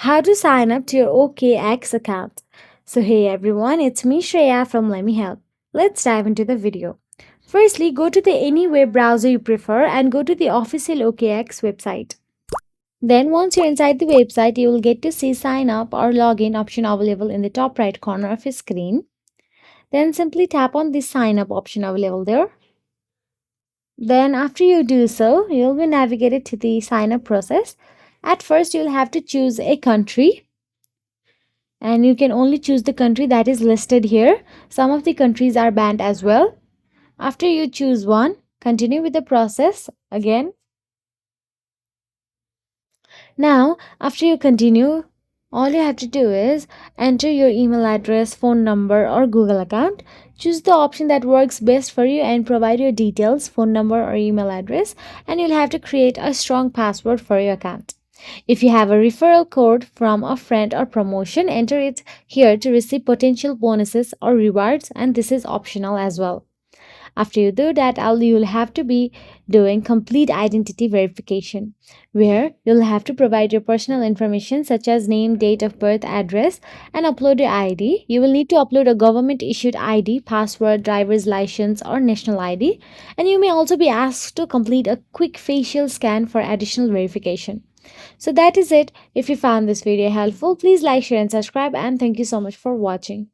How to sign up to your OKX account. So hey everyone, it's me Shreya from Lemme. Let's dive into the video. Firstly, go to the any web browser you prefer and go to the official OKX website. Then once you're inside the website, you will get to see sign up or login option available in the top right corner of your screen. Then simply tap on the sign up option available there. Then after you do so, you'll be navigated to the sign up process. At first, you'll have to choose a country and you can only choose the country that is listed here. Some of the countries are banned as well. After you choose one, continue with the process again. Now, after you continue, all you have to do is enter your email address, phone number, or Google account. Choose the option that works best for you and provide your details, phone number, or email address, and you'll have to create a strong password for your account. If you have a referral code from a friend or promotion, enter it here to receive potential bonuses or rewards, and this is optional as well. After you do that, you'll have to be doing complete identity verification, where you'll have to provide your personal information such as name, date of birth, address, and upload your ID. You will need to upload a government issued ID, password, driver's license, or national ID, and you may also be asked to complete a quick facial scan for additional verification. So that is it. If you found this video helpful, please like, share, and subscribe, and thank you so much for watching.